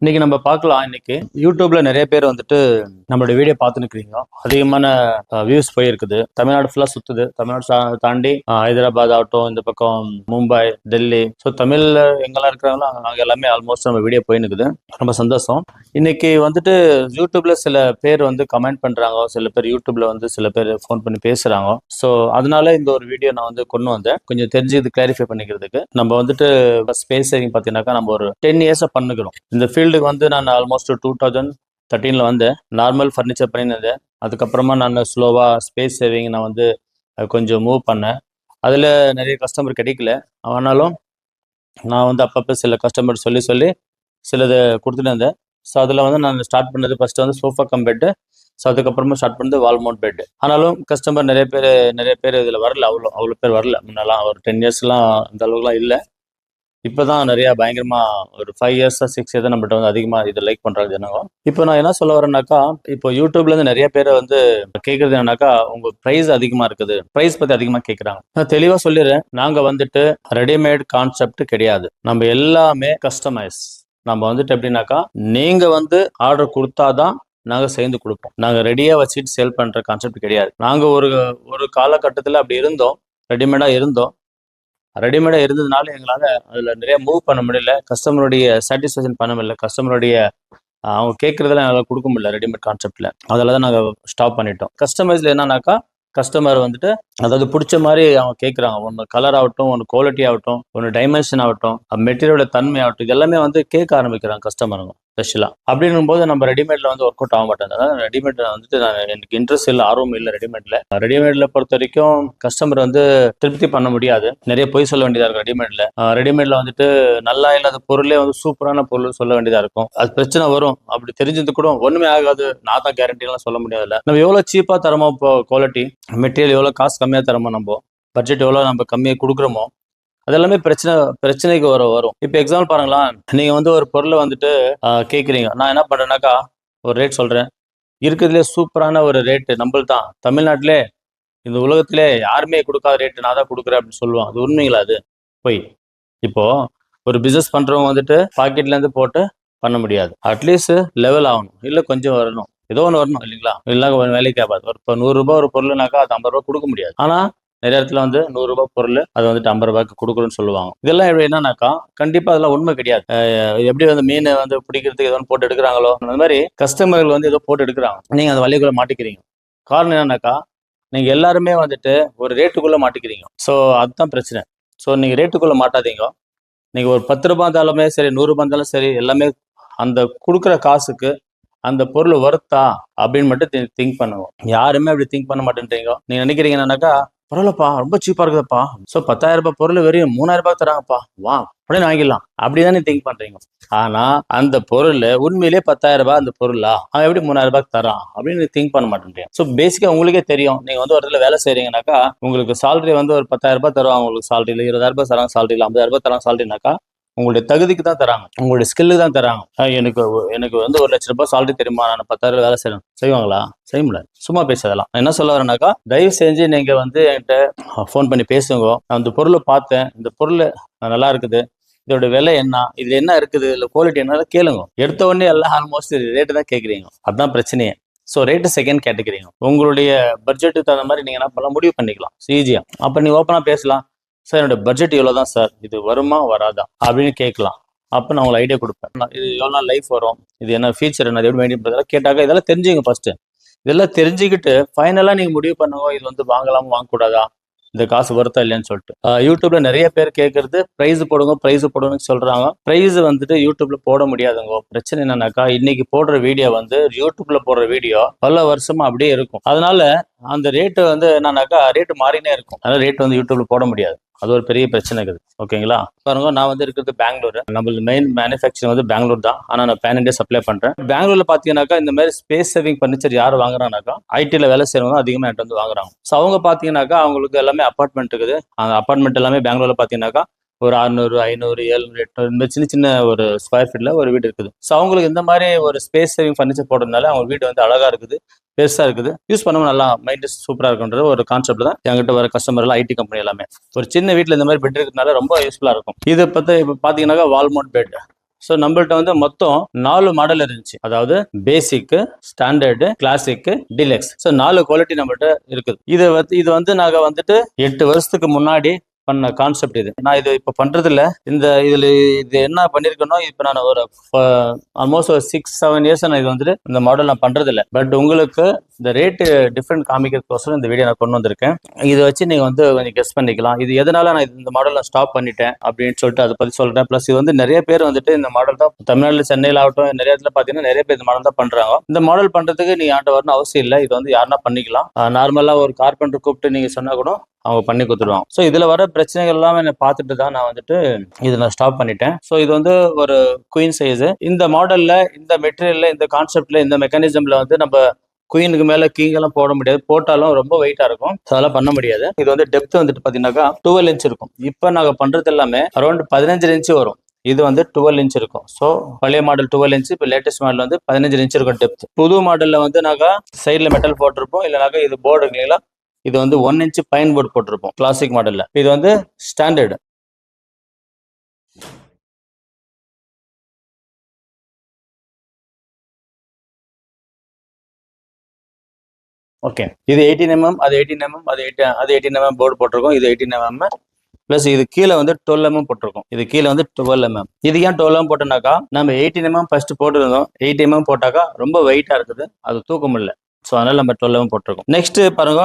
இன்னைக்கு நம்ம பார்க்கலாம். இன்னைக்கு யூடியூப்ல நிறைய பேர் வந்துட்டு நம்மளோட வீடியோ பார்த்துன்னு அதிகமான வியூஸ் போயிருக்குது. தமிழ்நாடு ஃபுல்லா சுத்துது. தமிழ்நாடு தாண்டி ஹைதராபாத் ஆகட்டும், இந்த பக்கம் மும்பை, டெல்லி, ஸோ தமிழ்ல எங்கெல்லாம் இருக்கிறாங்களோ அங்க எல்லாமே ஆல்மோஸ்ட் நம்ம வீடியோ போயினுக்குது. ரொம்ப சந்தோஷம். இன்னைக்கு வந்துட்டு யூடியூப்ல சில பேர் வந்து கமெண்ட் பண்றாங்க, சில பேர் யூடியூப்ல வந்து சில பேர் ஃபோன் பண்ணி பேசுறாங்க. ஸோ அதனால இந்த ஒரு வீடியோ நான் வந்து கொண்டு வந்தேன், கொஞ்சம் தெரிஞ்சு இது கிளாரிஃபை பண்ணிக்கிறதுக்கு. நம்ம வந்துட்டு ஸ்பேஸ் சேவிங் பார்த்தீங்கன்னாக்கா நம்ம ஒரு 10 இயர்ஸா பண்ணுகிறோம். இந்த ஃபீல்டுக்கு வந்து நான் ஆல்மோஸ்ட் 2013 வந்து நார்மல் ஃபர்னிச்சர் பண்ணியிருந்தேன். அதுக்கப்புறமா நான் ஸ்லோவாக ஸ்பேஸ் சேவிங் நான் வந்து கொஞ்சம் மூவ் பண்ணேன். அதில் நிறைய கஸ்டமர் கிடைக்கல. ஆனாலும் நான் வந்து அப்பப்போ சில கஸ்டமர் சொல்லி சொல்லி சிலது கொடுத்துட்டு இருந்தேன். ஸோ அதில் வந்து நான் ஸ்டார்ட் பண்ணது ஃபர்ஸ்ட் வந்து சோஃபா கம் பெட்டு. ஸோ அதுக்கப்புறமா ஸ்டார்ட் பண்ணது வால் மவுண்ட் பெட். ஆனாலும் கஸ்டமர் நிறைய பேர் இதில் வரல. அவ்வளோ பேர் வரல. முன்னெல்லாம் ஒரு 10 இயர்ஸ்லாம் அந்த அளவுக்குலாம் இல்லை. இப்போதான் நிறைய பயங்கரமா ஒரு 5 இயர்ஸா 6 இயர்ஸ் நம்மகிட்ட வந்து அதிகமா இதை லைக் பண்றாங்க ஜனங்க. இப்போ நான் என்ன சொல்ல வரேன்னாக்கா, இப்போ யூடியூப்ல இருந்து நிறைய பேரை வந்து கேட்கறது என்னன்னாக்கா, உங்க பிரைஸ் அதிகமா இருக்குது, பிரைஸ் பத்தி அதிகமா கேட்கறாங்க. நான் தெளிவா சொல்லிடுறேன், நாங்க வந்துட்டு ரெடிமேட் கான்செப்ட் கிடையாது. நம்ம எல்லாமே கஸ்டமைஸ். நம்ம வந்துட்டு எப்படின்னாக்கா, நீங்க வந்து ஆர்டர் கொடுத்தாதான் நாங்க சேர்ந்து கொடுப்போம். நாங்க ரெடியா வச்சுட்டு சேல் பண்ற கான்செப்ட் கிடையாது. நாங்க ஒரு காலகட்டத்தில் அப்படி இருந்தோம், ரெடிமேடா இருந்தோம். ரெடிமேடா இருந்ததுனால எங்களால அதுல நிறைய மூவ் பண்ண முடியல. கஸ்டமருடைய சாட்டிஸ்ஃபேக்ஷன் பண்ண முடியல. கஸ்டமருடைய அவங்க கேட்கறதெல்லாம் எங்களால் கொடுக்க முடியல ரெடிமேட் கான்செப்ட்ல. அதில் தான் நாங்கள் ஸ்டாப் பண்ணிட்டோம். கஸ்டமைஸ்ல என்னன்னாக்கா, கஸ்டமர் வந்துட்டு அதாவது பிடிச்ச மாதிரி அவங்க கேட்குறாங்க. ஒன்று கலர் ஆகட்டும், ஒன்று குவாலிட்டி ஆகட்டும், ஒன்று டைமென்ஷன் ஆகட்டும், மெட்டீரியலோட தன்மை ஆகட்டும், இது எல்லாமே வந்து கேட்க ஆரம்பிக்கிறாங்க கஸ்டமருங்க ஸ்பெஷலாக. அப்படின்னும் போது நம்ம ரெடிமேட்ல வந்து ஒர்க் அவுட் ஆக மாட்டேன். அதாவது ரெடிமேட்ல வந்துட்டு எனக்கு இன்ட்ரெஸ்ட் இல்லை, ஆர்வம் இல்லை ரெடிமேட்ல. ரெடிமேட்ல பொறுத்த வரைக்கும் கஸ்டமர் வந்து திருப்தி பண்ண முடியாது. நிறைய பொய் சொல்ல வேண்டியதா இருக்கும் ரெடிமேட்ல. ரெடிமேட்ல வந்துட்டு நல்லா இல்லாத பொருளே வந்து சூப்பரான பொருள் சொல்ல வேண்டியதா இருக்கும். அது பிரச்சனை வரும். அப்படி தெரிஞ்சது கூட ஒண்ணுமே ஆகாது, நான் தான் கேரண்டி எல்லாம் சொல்ல முடியாதுல்ல. நம்ம எவ்வளவு சீப்பா தரமோ, இப்போ குவாலிட்டி மெட்டீரியல் எவ்வளவு காசு கம்மியா தரமோ, நம்ம பட்ஜெட் எவ்வளவு நம்ம கம்மியா கொடுக்குறோமோ, அதெல்லாமே பிரச்சனைக்கு வரும். இப்போ எக்ஸாம்பிள் பாருங்களேன், நீங்க வந்து ஒரு பொருளை வந்துட்டு கேட்குறீங்க. நான் என்ன பண்றேன்னாக்கா, ஒரு ரேட் சொல்றேன். இருக்கிறதுலே சூப்பரான ஒரு ரேட்டு நம்மள் தான் தமிழ்நாட்டிலே, இந்த உலகத்திலே யாருமே கொடுக்காத ரேட்டு நான் தான் கொடுக்குறேன் அப்படின்னு சொல்லுவான். அது உண்மைங்களா? அது போய் இப்போ ஒரு பிசினஸ் பண்றவங்க வந்துட்டு பாக்கெட்ல இருந்து போட்டு பண்ண முடியாது. அட்லீஸ்ட் லெவல் ஆகணும், இல்ல கொஞ்சம் வரணும், ஏதோ ஒன்று வரணும் இல்லைங்களா? இல்லை வேலைக்கு ஆகாது. இப்போ 100 ரூபாய் ஒரு பொருள்னாக்கா அது 50 ரூபாய் கொடுக்க முடியாது. ஆனா நிறைய இடத்துல வந்து 100 ரூபாய் பொருள் அது வந்துட்டு 50 ரூபாய்க்கு கொடுக்குறோன்னு சொல்லுவாங்க. இதெல்லாம் என்னன்னாக்கா, கண்டிப்பா அதெல்லாம் உண்மை கிடையாது. எப்படி வந்து மீனை வந்து பிடிக்கிறதுக்கு ஏதோ போட்டு எடுக்கிறாங்களோ, அந்த மாதிரி கஸ்டமர்கள் வந்து ஏதோ போட்டு எடுக்கிறாங்க. நீங்க அந்த வழிக்குள்ள மாட்டிக்கிறீங்க. காரணம் என்னன்னாக்கா, நீங்க எல்லாருமே வந்துட்டு ஒரு ரேட்டுக்குள்ள மாட்டிக்கிறீங்க. ஸோ அதுதான் பிரச்சனை. ஸோ நீங்க ரேட்டுக்குள்ள மாட்டாதீங்க. நீங்க ஒரு 10 ரூபாய் இருந்தாலுமே சரி, 100 ரூபாய் இருந்தாலும் சரி, எல்லாமே அந்த கொடுக்குற காசுக்கு அந்த பொருள் வருத்தா அப்படின்னு மட்டும் திங்க் பண்ணுவோம். யாருமே அப்படி திங்க் பண்ண மாட்டேன்றீங்க. நீங்க நினைக்கிறீங்க என்னன்னாக்கா, பரவாயில்லப்பா ரொம்ப சீப்பா இருக்குதுப்பா, ஸோ 10,000 ரூபாய் பொருள் வெறும் 3,000 ரூபாய் தராங்கப்பா, வா அப்படின்னு வாங்கிடலாம், அப்படிதான் திங்க் பண்றீங்க. ஆனா அந்த பொருள் உண்மையிலேயே 10,000 ரூபாய் அந்த பொருளா, அவன் எப்படி 3,000 ரூபாய்க்கு தரான் அப்படின்னு திங்க் பண்ண மாட்டேன்றீங்க. ஸோ பேசிக்கா உங்களுக்கே தெரியும், நீங்க வந்து ஒரு இடத்துல வேலை செய்றீங்கன்னாக்கா, உங்களுக்கு சாலரி வந்து ஒரு 10,000 ரூபாய் தருவாங்க. உங்களுக்கு சாலரி இல்லை 20,000 ரூபாய் தராங்க, சாலரி இல்லை 50,000 ரூபாய் தராங்க சாலரினாக்கா, உங்களுடைய தகுதிக்கு தான் தராங்க, உங்களுடைய ஸ்கில்லு தான் தராங்க. எனக்கு வந்து 1,00,000 ரூபாய் சாலரி தெரியுமா, நான் 10,000 வேலை செய்யறேன், செய்வாங்களா? செய்ய முடியாது. சும்மா பேசாதலாம். நான் என்ன சொல்ல வரேன்னாக்கா, தயவு செஞ்சு நீங்க வந்து என்கிட்ட ஃபோன் பண்ணி பேசுங்க. நான் இந்த பொருளை பார்த்தேன், இந்த பொருள் நல்லா இருக்குது, இதோட விலை என்ன, இதுல என்ன இருக்குது, இல்லை குவாலிட்டி என்ன கேளுங்க. எடுத்த உடனே எல்லாம் ஆல்மோஸ்ட் ரேட்டு தான் கேட்குறீங்க. அதுதான் பிரச்சனையே. ஸோ ரேட்டு செகண்ட் கேட்டுக்கிறீங்க. உங்களுடைய பட்ஜெட்டுக்கு தகுந்த மாதிரி நீங்க என்ன பண்ணலாம், முடிவு பண்ணிக்கலாம் ஈஸியா. அப்போ நீங்க ஓப்பனா பேசலாம். சார் என்னோட பட்ஜெட் இவ்வளோதான் சார், இது வருமா வராதா அப்படின்னு கேட்கலாம். அப்போ நான் உங்களுக்கு ஐடியா கொடுப்பேன். இது எவ்வளோ நாள் லைஃப் வரும், இது என்ன ஃபீச்சர், என்ன எப்படி மெயின்டைன் பண்ணுறதெல்லாம் கேட்டாக்க இதெல்லாம் தெரிஞ்சுங்க ஃபர்ஸ்ட். இதெல்லாம் தெரிஞ்சுக்கிட்டு ஃபைனலாக நீங்கள் முடிவு பண்ணுங்க, இது வந்து வாங்கலாமா வாங்கக்கூடாதா, இந்த காசு வருத்தா இல்லையான்னு சொல்லிட்டு. யூடியூப்ல நிறைய பேர் கேட்கறது பிரைஸ் போடுங்கன்னு சொல்றாங்க. பிரைஸ் வந்துட்டு யூடியூப்ல போட முடியாதுங்க. பிரச்சனை என்னன்னாக்கா, இன்னைக்கு போடுற வீடியோ வந்து யூடியூப்ல போடுற வீடியோ பல வருஷமா அப்படியே இருக்கும். அதனால அந்த ரேட்டு வந்து என்னன்னாக்கா, ரேட்டு மாறினே இருக்கும். அதனால ரேட் வந்து யூடியூப்ல போட முடியாது. அது ஒரு பெரிய பிரச்சனை இருக்குது. ஓகேங்களா? பாருங்க, நான் வந்து இருக்கிறது பெங்களூர். நம்மளது மெயின் மேனுஃபேக்சரிங் வந்து பெங்களூர் தான். ஆனா நான் பேன் இண்டியா சப்ளை பண்றேன். பெங்களூர்ல பாத்தீங்கன்னாக்கா, இந்த மாதிரி ஸ்பேஸ் சேவிங் பர்னிச்சர் யார் வாங்குறாங்கனாக்கா, ஐடில வேலை செய்யறவங்க அதிகமா என்கிட்ட வந்து வாங்குறாங்க. ஸோ அவங்க பாத்தீங்கன்னாக்கா, அவங்களுக்கு எல்லாமே அபார்ட்மெண்ட் இருக்குது. அந்த அபார்ட்மெண்ட் எல்லாமே பெங்களூர்ல பாத்தீங்கன்னாக்கா ஒரு 600, 500, 700, 800 இந்த சின்ன சின்ன ஒரு ஸ்கொயர் ஃபீட்ல ஒரு வீடு இருக்குது. ஸோ அவங்களுக்கு இந்த மாதிரி ஒரு ஸ்பேஸ் சேவிங் ஃபர்னிச்சர் போடுறதுனால அவங்க வீடு வந்து அழகா இருக்குது, பெருசா இருக்குது, யூஸ் பண்ணவும் நல்லா மைண்ட் சூப்பரா இருக்குன்ற ஒரு கான்செப்ட் தான் என்கிட்ட வர கஸ்டமர் எல்லாம் ஐடி கம்பெனி எல்லாமே. ஒரு சின்ன வீட்டுல இந்த மாதிரி பெட் இருக்கிறதுனால ரொம்ப யூஸ்ஃபுல்லா இருக்கும். இதை பத்தி இப்ப பாத்தீங்கன்னாக்கா வால்மவுண்ட் பெட். ஸோ நம்மள்ட்ட வந்து மொத்தம் 4 மாடல் இருந்துச்சு. அதாவது basic, standard, classic, deluxe. So 4 quality நம்மள்ட்ட இருக்குது. இது வந்து நாங்க வந்துட்டு 8 வருஷத்துக்கு முன்னாடி பண்ண கான்செப்ட் இது. நான் இது இப்போ பண்றது இல்ல. இது என்ன பண்ணிருக்கணும், இப்போ நான் ஒரு ஆல்மோஸ்ட் ஒரு 6-7 இயர்ஸ் நான் இது வந்துட்டு இந்த மாடல் நான் பண்றது இல்ல. பட் உங்களுக்கு இந்த ரேட் டிஃப்ரெண்ட் காமிக்கிறதுக்கோசரம் இந்த வீடியோ நான் கொண்டு வந்திருக்கேன். இதை வச்சு நீங்க வந்து கொஞ்சம் கெஸ் பண்ணிக்கலாம். இது எதனால நான் இந்த மாடல் நான் ஸ்டாப் பண்ணிட்டேன் அப்படின்னு சொல்லிட்டு அதை பத்தி சொல்றேன். பிளஸ் இது வந்து நிறைய பேர் வந்துட்டு இந்த மாடல் தான் தமிழ்நாடுல, சென்னையில ஆகட்டும், நிறைய இடத்துல பாத்தீங்கன்னா நிறைய பேர் இந்த மாடல் தான் பண்றாங்க. இந்த மாடல் பண்றதுக்கு நீ ஆண்ட வரணும் அவசியம் இல்லை. இது வந்து யாருன்னா பண்ணிக்கலாம். நார்மலா ஒரு கார்பெண்டர் கூப்பிட்டு நீங்க சொன்னா கூட அவங்க பண்ணி கொடுத்துருவாங்க. ஸோ இதுல வர பிரச்சனைகள் எல்லாம் என்ன பார்த்துட்டு தான் நான் வந்துட்டு இதை நான் ஸ்டாப் பண்ணிட்டேன். ஸோ இது வந்து ஒரு குயின் சைஸ். இந்த மாடல்ல, இந்த மெட்டீரியல்ல, இந்த கான்செப்ட்ல, இந்த மெக்கானிசம்ல வந்து நம்ம குயினுக்கு மேல கீங் எல்லாம் போட முடியாது. போட்டாலும் ரொம்ப வெயிட்டா இருக்கும். அதெல்லாம் பண்ண முடியாது. இது வந்து டெப்த் வந்துட்டு பாத்தீங்கன்னாக்கா 12 இன்ச் இருக்கும். இப்ப நாங்க பண்றது எல்லாமே அரௌண்ட் 15 இன்ச் வரும். இது வந்து 12 இன்ச் இருக்கும். ஸோ பழைய மாடல் 12 இன்ச், இப்போ லேட்டஸ்ட் மாடல் வந்து 15 இன்ச் இருக்கும் டெப்த். புது மாடல்ல வந்து நாங்க சைட்ல மெட்டல் போட்டிருப்போம். இல்லைனாக்கா இது போர்டு இருக்குங்களா, இது வந்து 1 இன்ச் பைன் போர்டு போட்டிருப்போம் கிளாசிக் மாடல்ல. இது வந்து ஸ்டாண்டர்டு. ஓகே, இது 18 mm, அது 18 mm, அது 18 mm போர்டு போட்டிருக்கோம். இது 18 mm பிளஸ் இது கீழே வந்து 12 mm போட்டிருக்கோம். இது கீழே வந்து 12 mm. இது ஏன் 12 mm போட்டோம்னாக்கா, நம்ம 18 mm ஃபர்ஸ்ட் போட்டுருந்தோம். 8 mm போட்டாக்கா ரொம்ப வெயிட்டா இருக்குது, அது தூக்க முடியல. ஸோ அதனால நம்ம 12 mm போட்டிருக்கோம். நெக்ஸ்ட் பாருங்க,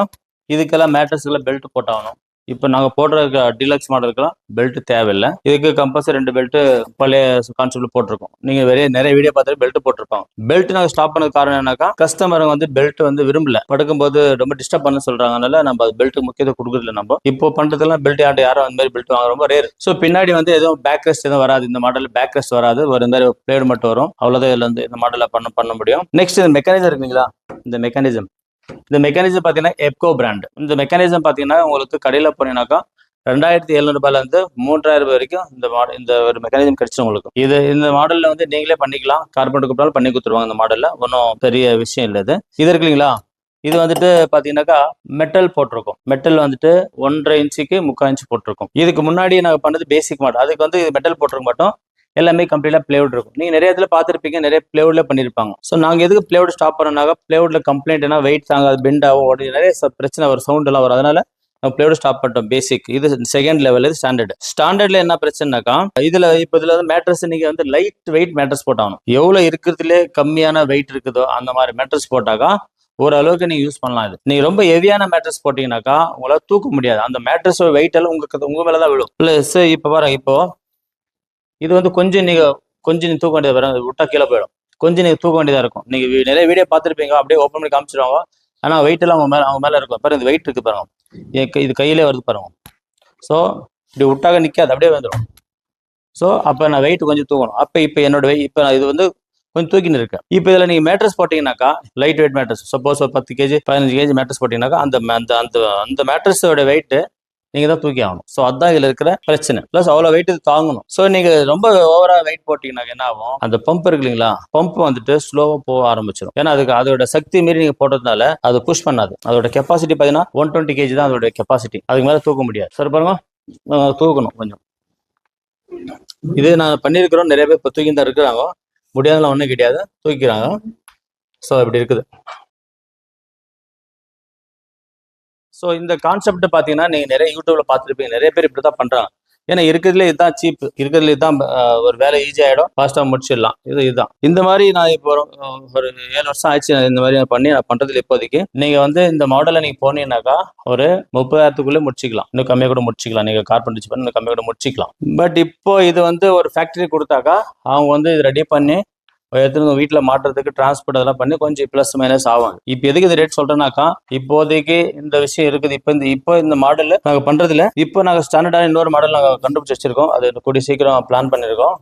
இதுக்கெல்லாம் மேட்ரஸ்க்கெல்லாம் பெல்ட் போட்டாகணும். இப்போ நாங்கள் போடுற டிலக்ஸ் மாடலுக்குலாம் பெல்ட் தேவையில்லை. இதுக்கு கம்பல்சரி 2 பெல்ட் பழைய கான்செப்ட்ல போட்டிருக்கோம். நீங்க நிறைய வீடியோ பார்த்து பெல்ட் போட்டிருப்பாங்க. பெல்ட் நாங்கள் ஸ்டாப் பண்ண காரணம் என்னக்கா, கஸ்டமர் வந்து பெல்ட் வந்து விரும்பல, படுக்கும்போது ரொம்ப டிஸ்டர்ப் பண்ண சொல்றாங்க. அதனால நம்ம பெல்ட் முக்கியத்துவம் கொடுக்குறதில்ல. நம்ம இப்போ பண்றதெல்லாம் பெல்ட் யாரும் அந்த மாதிரி பெல்ட் வாங்க ரொம்ப ரேர். ஸோ பின்னாடி வந்து எதுவும் பேக் ரெஸ்ட் எதுவும் வராது. இந்த மாடல் பேக் ரெஸ்ட் வராது. ஒரு இந்த மாதிரி பிளேடு மட்டும் வரும். அவ்வளோதான் இதுல வந்து இந்த மாடலில் பண்ண முடியும். நெக்ஸ்ட் இந்த மெக்கானிசம் இருக்குங்களா, இந்த மெக்கானிசம் பார்த்தீங்கன்னா எப்கோ பிராண்ட். இந்த மெக்கானிசம் பார்த்தீங்கன்னா உங்களுக்கு கடையில் போனீங்கன்னாக்கா 2700 ரூபாயில இருந்து 3000 ரூபாய் வரைக்கும் இந்த ஒரு மெக்கானிசம் கிடைச்சிடும் உங்களுக்கு. இந்த மாடல்ல வந்து நீங்களே பண்ணிக்கலாம். கார்பெண்டர் கூப்பிட்டாலும் பண்ணி கொடுத்துருவாங்க. இந்த மாடல்ல ஒன்றும் பெரிய விஷயம் இல்லை. இது இருக்கு இல்லைங்களா, இது வந்துட்டு பாத்தீங்கன்னாக்கா மெட்டல் போட்டிருக்கும். மெட்டல் வந்துட்டு 1.5 இன்ச்சுக்கு 3/4 இன்ச்சு போட்டிருக்கும். இதுக்கு முன்னாடி நாங்கள் பண்ணது பேசிக் மாடல். அதுக்கு வந்து மெட்டல் போட்டிருக்க மாட்டோம். எல்லாமே கம்ப்ளீட்டா பிளேவுட் இருக்கும். நீங்க நிறைய இடத்துல பார்த்துருப்பீங்க, நிறைய பிளேவுட்ல பண்ணிருப்பாங்க. ஸோ நாங்க எதுக்கு பிளேவுட் ஸ்டாப் பண்ணனாக்கா, பிளேவுட்ல கம்ப்ளைண்ட் என்ன, வெயிட் தாங்காது, பெண்ட் ஆகும், நிறைய பிரச்சனை வரும், சவுண்ட் எல்லாம் வரும். அதனால நம்ம பிளேவுட் ஸ்டாப் பண்ணிட்டோம். பேசிக் இது செகண்ட் லெவல். இது ஸ்டாண்டர்ட்ல என்ன பிரச்சனைனாக்கா, இதுல வந்து மேட்ரஸ் நீங்க வந்து லைட் வெயிட் மேட்ரஸ் போட்டாகணும். எவ்வளவு இருக்கிறதுலே கம்மியான வெயிட் இருக்குதோ அந்த மாதிரி மேட்ரஸ் போட்டாக்கா ஓரளவுக்கு நீங்க யூஸ் பண்ணலாம். இது நீங்க ரொம்ப ஹெவியான மேட்ரஸ் போட்டீங்கன்னாக்கா உங்களால தூக்க முடியாது. அந்த மேட்ரஸ் வெயிட் எல்லாம் உங்க மேலதான் விழும். பிளஸ் இப்ப பாருங்க, இப்போ இது வந்து கொஞ்சம் நீங்க தூக்க வேண்டியது வரும். விட்டா கீழே போயிடும். கொஞ்சம் நீங்க தூக்க வேண்டியதா இருக்கும். நீங்க நிறைய வீடியோ பார்த்துருப்பீங்க, அப்படியே ஓப்பன் பண்ணி காமிச்சிருவாங்க. ஆனா வெயிட் எல்லாம் அவங்க மேல இருக்கும். பாருங்க, இந்த வெயிட் இருக்கு பாருங்க, இது கையிலே வருது பாருங்க. ஸோ இப்படி விட்டாக நிக்காது, அப்படியே வந்துடும். ஸோ அப்ப நான் வெயிட் கொஞ்சம் தூக்கணும். இப்ப என்னோட வெயிட் இப்ப நான் இது வந்து கொஞ்சம் தூக்கின்னு இருக்கேன். இப்போ இதுல நீங்க மேட்ரஸ் போட்டீங்கன்னாக்கா, லைட் வெயிட் மேட்ரஸ், சப்போஸ் ஒரு 10 kg 15 kg மேட்ரஸ் போட்டீங்கன்னாக்கா அந்த மேட்ரஸோட வெயிட் நீங்க தான் தூக்கி ஆகணும். ஸோ அதுதான் இதுல இருக்கிற பிரச்சனை. பிளஸ் அவ்வளவு வெயிட் தாங்கணும். ஸோ நீங்க ரொம்ப ஓவரா வெயிட் போட்டீங்கன்னா என்ன ஆகும், அந்த பம்ப் இருக்கு இல்லைங்களா, பம்ப் வந்துட்டு ஸ்லோவா போக ஆரம்பிச்சிடும். ஏன்னா அதோட சக்தி மீறி நீங்க போட்டதுனால அது புஷ் பண்ணாது. அதோட கெப்பாசிட்டி பாத்தீங்கன்னா 120 kg தான் அதோட கெப்பாசிட்டி. அதுக்கு மேல தூக்க முடியாது. சரி பாருங்க, தூக்கணும் கொஞ்சம். இது நான் பண்ணிருக்கிறோம். நிறைய பேர் இப்போ தூக்கி தான் இருக்கிறாங்க. முடியாதெல்லாம் ஒன்றும் கிடையாது, தூக்கிறாங்க. ஸோ இப்படி இருக்குது. ஸோ இந்த கான்செப்ட் பார்த்தீங்கன்னா நீங்க நிறைய யூடியூப்ல பார்த்துருப்பீங்க. நிறைய பேர் இப்படி தான் பண்றாங்க. ஏன்னா இருக்கிறதுல இதுதான் சீப், இருக்கிறதுல இதுதான் ஒரு வேலை ஈஸி ஆகிடும், ஃபாஸ்ட்டாக முடிச்சிடலாம். இதுதான் இந்த மாதிரி நான் இப்போ ஒரு 7 வருஷம் ஆயிடுச்சு இந்த மாதிரி நான் பண்றதுல. இப்போதைக்கு நீங்க வந்து இந்த மாடலை நீங்க போனீங்கன்னாக்கா ஒரு 30,000க்குள்ளே முடிச்சிக்கலாம். இன்னும் கம்மியாக கூட முடிச்சிக்கலாம். நீங்க கார்பெண்டர் பண்ணி இன்னும் கம்மியாக கூட முடிச்சிக்கலாம். பட் இப்போ இது வந்து ஒரு ஃபேக்டரி கொடுத்தாக்கா அவங்க வந்து இது ரெடி பண்ணி எடுத்துன்னு வீட்டில் மாட்டுறதுக்கு டிரான்ஸ்போர்ட் அதெல்லாம் பண்ணி கொஞ்சம் ப்ளஸ் மைனஸ் ஆகும். இப்போ எதுக்கு இந்த ரேட் சொல்றேன்னாக்கா, இப்போதைக்கு இந்த விஷயம் இருக்குது. இப்போ இந்த மாடல் நாங்கள் பண்றதுல இப்போ நாங்கள் ஸ்டாண்டர்டான இன்னொரு மாடல் நாங்கள் கண்டுபிடிச்சு வச்சிருக்கோம். அது கூடிய சீக்கிரம் பிளான் பண்ணிருக்கோம்.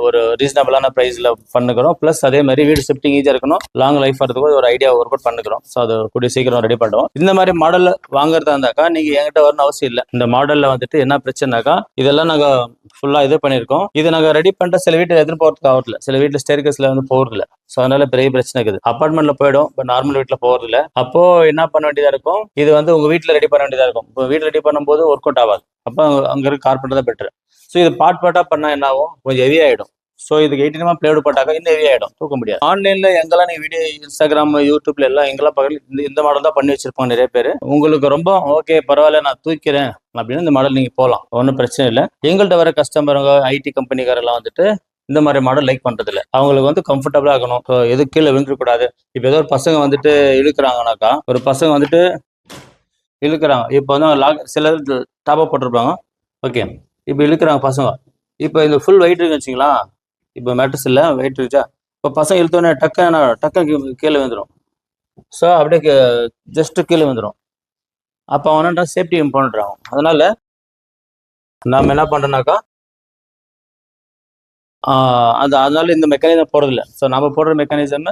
ஒரு ரீசனபிளான பிரைஸ்ல பண்ணுகிறோம். பிளஸ் அதே மாதிரி வீடு ஷிஃப்டிங் ஈஸியா இருக்கணும், லாங் லைஃப் வரதுக்கு ஒரு ஐடியா ஒர்க் அவுட் பண்ணுகிறோம். ஸோ அது கூடிய சீக்கிரம் ரெடி பண்ணுவோம். இந்த மாதிரி மாடல் வாங்குறதா இருந்தாக்கா நீங்க என்கிட்ட வரணும் அவசியம் இல்லை. இந்த மாடல்ல வந்துட்டு என்ன பிரச்சனைனாக்கா, இதெல்லாம் நாங்க ஃபுல்லா இது பண்ணிருக்கோம். இதை நாங்க ரெடி பண்ணிட்ட சில வீட்டுல எதுவும் போறதுக்கு ஆகல, சில வீட்டுல ஸ்டேர்கேஸ்ல வந்து போறது இல்லை. ஸோ அதனால பெரிய பிரச்சனை இருக்குது. அப்பார்ட்மெண்ட்ல போயிடும், இப்போ நார்மல் வீட்டுல போறது இல்லை. அப்போ என்ன பண்ண வேண்டியதா இருக்கும், இது வந்து உங்க வீட்டுல ரெடி பண்ண வேண்டியதா இருக்கும். இப்போ வீட்டுல ரெடி பண்ணும்போது ஒர்க் அவுட் ஆகாது. அப்போ அங்க இருக்க கார்பெண்டர் தான் பெட்டர். ஸோ இது பார்ட்டா பண்ணா என்ன ஆகும், கொஞ்சம் ஹெவி ஆயிடும். ஸோ இதுக்கு 18 பிளேவுட் போட்டாக்கா இன்னும் ஹெவி ஆகிடும், தூக்க முடியாது. ஆன்லைன்ல எங்கெல்லாம் நீ வீடியோ இன்ஸ்டாகிராம் யூடியூப்ல எல்லாம் எங்கெல்லாம் பார்க்கல இந்த மாடல் தான் பண்ணி வச்சிருப்பாங்க நிறைய பேர். உங்களுக்கு ரொம்ப ஓகே பரவாயில்ல நான் தூக்கிறேன் அப்படின்னு இந்த மாடல் நீங்க போகலாம், ஒன்றும் பிரச்சனை இல்லை. எங்கள்கிட்ட வர கஸ்டமருங்க ஐடி கம்பெனிக்காரெல்லாம் வந்துட்டு இந்த மாதிரி மாடல் லைக் பண்றது இல்லை. அவங்களுக்கு வந்து கம்ஃபர்டபுளா இருக்கணும், எது கீழே விழுந்துடக்கூடாது. இப்போ ஏதோ ஒரு பசங்க வந்துட்டு இழுக்கிறாங்கனாக்கா, ஒரு பசங்க வந்துட்டு இழுக்கிறாங்க, இப்போ வந்து சிலர் டாப் அப் போட்டிருப்பாங்க, ஓகே இப்போ இழுக்கிறாங்க பசங்க, இப்போ இந்த ஃபுல் வெயிட் இருக்குன்னு வச்சுங்களா, இப்போ மேட்ரஸ் இல்லை வெயிட் இருந்துச்சா, இப்போ பசங்க இழுத்தோடனே டக்க கீழே வந்துடும். ஸோ அப்படியே ஜஸ்ட் கீழே வந்துடும். அப்போ அவனா சேஃப்டி இம்பார்ட்டன்ட் ஆகும். அதனால நம்ம என்ன பண்றோம்னாக்கா அதனால இந்த மெக்கானிசம் போடுறதில்ல. ஸோ நம்ம போடுற மெக்கானிசம்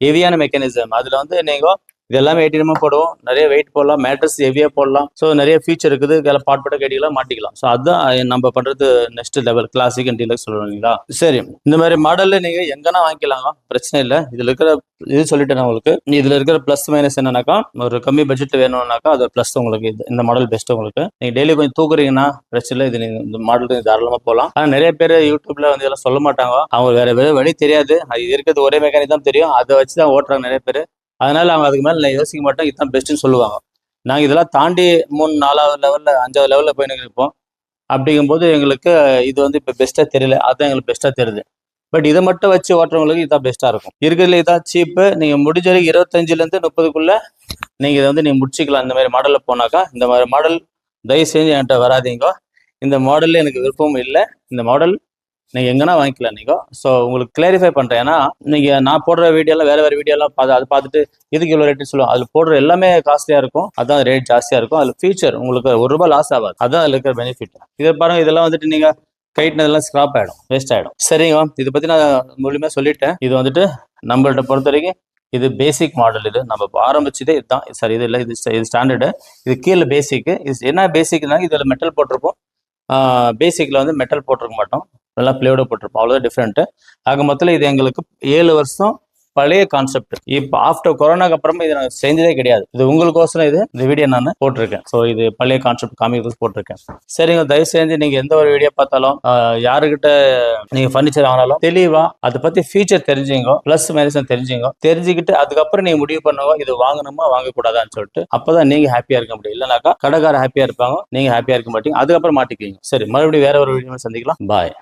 ஹெவியான மெக்கானிசம். அதுல வந்து நீங்க இது எல்லாமே 18 போடுவோம், நிறைய வெயிட் போடலாம், மேட்ரஸ் ஹெவியா போடலாம். ஸோ நிறைய ஃபீச்சர் இருக்குது, இதில் பாட் கட்டிக்கலாம், மாட்டிக்கலாம். ஸோ அதுதான் நம்ம பண்றது next level, classic and deluxe சொல்லுவீங்களா. சரி, இந்த மாதிரி மாடல்ல நீங்க எங்கன்னா வாங்கிக்கலாங்க, பிரச்சனை இல்லை. இதுல இருக்கிற இது சொல்லிட்டேன் உங்களுக்கு. இதுல இருக்கிற பிளஸ் மைனஸ் என்னன்னாக்கா, ஒரு கம்மி பட்ஜெட் வேணும்னாக்கா அது பிளஸ் உங்களுக்கு. இந்த மாடல் பெஸ்ட் உங்களுக்கு. நீங்க டெய்லி கொஞ்சம் தூக்குறீங்கன்னா பிரச்சனை இல்லை, இது நீங்க இந்த மாடல் தாராளமா போகலாம். ஆனா நிறைய பேர் யூடியூப்ல வந்து இதெல்லாம் சொல்ல மாட்டாங்க, அவங்க வேற வழி தெரியாது, அது இருக்கிறது ஒரே மெக்கானிக் தான் தெரியும், அதை வச்சுதான் ஓட்டுறாங்க நிறைய பேர். அதனால அவங்க அதுக்கு மேல யோசிக்க மாட்டோம், இதுதான் பெஸ்ட்னு சொல்லுவாங்க. நாங்கள் இதெல்லாம் தாண்டி 3, 4வது லெவலில் 5வது லெவலில் போய் இருப்போம். அப்படிங்கும்போது எங்களுக்கு இது வந்து இப்போ பெஸ்ட்டாக தெரியல, அதுதான் எங்களுக்கு பெஸ்ட்டாக தெரியுது. பட் இதை மட்டும் வச்சு ஓட்டுறவங்களுக்கு இதுதான் பெஸ்ட்டாக இருக்கும். இருக்கிறதுல இதான் சீப்பு. நீங்கள் முடிஞ்ச வரைக்கும் 25லேருந்து 30க்குள்ள நீங்கள் இதை வந்து நீங்கள் முடிச்சிக்கலாம். இந்த மாதிரி மாடலில் போனாக்கா, இந்த மாதிரி மாடல் தயவு செஞ்சு என்கிட்ட வராதிங்க. இந்த மாடலில் எனக்கு விருப்பமும் இல்லை. இந்த மாடல் நீங்க எங்கன்னா வாங்கிக்கலாம் நீங்க. ஸோ உங்களுக்கு கிளாரிஃபை பண்றேன், ஏன்னா நீங்க நான் போடுற வீடியோலாம் வேற வீடியோலாம் அதை பார்த்துட்டு இதுக்கு இவ்வளோ ரேட்டு சொல்லுவோம். அதில் போடுற எல்லாமே காஸ்ட்லியா இருக்கும், அதான் ரேட் ஜாஸ்தியா இருக்கும். அதில் ஃபீச்சர் உங்களுக்கு ₹1 லாஸ் ஆகாது, அதான் அதில் இருக்கிற பெனிஃபிட். இதை பாருங்க, இதெல்லாம் வந்துட்டு நீங்க கைட்டினதெல்லாம் ஸ்கிராப் ஆயிடும், வேஸ்ட் ஆயிடும். சரிங்க, இதை பத்தி நான் முழுமையாக சொல்லிட்டேன். இது வந்துட்டு நம்மள்ட்ட பொறுத்த வரைக்கும் இது பேசிக் மாடல். இது நம்ம ஆரம்பிச்சதே இதுதான். சரி, இது இல்லை, இது ஸ்டாண்டர்டு. இது கீழே பேசிக். இது என்ன பேசிக்னா, இதில் மெட்டல் போட்டிருப்போம். பேசிக்ல வந்து மெட்டல் போட்டிருக்க மாட்டோம், நல்லா பிளேவோட போட்டிருப்போம், அவ்வளோதான் டிஃப்ரெண்ட். ஆக மொத்தத்தில் இது எங்களுக்கு 7 வருஷம் பழைய கான்செப்ட். இப்போ ஆஃப்டர் கொரோனாக்கு அப்புறமா இதை நான் செஞ்சதே கிடையாது. இது உங்களுக்கோசரம் இந்த வீடியோ நான் போட்டிருக்கேன். ஸோ இது பழைய கான்செப்ட் காமிக்கிறது போட்டிருக்கேன். சரிங்க, தயவு செஞ்சு நீங்க எந்த ஒரு வீடியோ பார்த்தாலும் யாருக்கிட்ட நீங்க ஃபர்னிச்சர் வாங்கினாலும் தெளிவா அதை பத்தி ஃபீச்சர் தெரிஞ்சுங்க, பிளஸ் மைனஸ் தெரிஞ்சுக்கிட்டு அதுக்கப்புறம் நீங்க முடிவு பண்ணுங்க, இது வாங்கணுமா வாங்கக்கூடாதான்னு சொல்லிட்டு. அப்பதான் நீங்க ஹாப்பியா இருக்க முடியும். இல்லைனாக்கா கடைக்கார ஹாப்பியா இருப்பாங்க, நீங்க ஹாப்பியா இருக்க மாட்டீங்க, அதுக்கப்புறம் மாட்டிக்குவீங்க. சரி, மறுபடியும் வேற ஒரு வீடியோ சந்திக்கலாம். பாய்.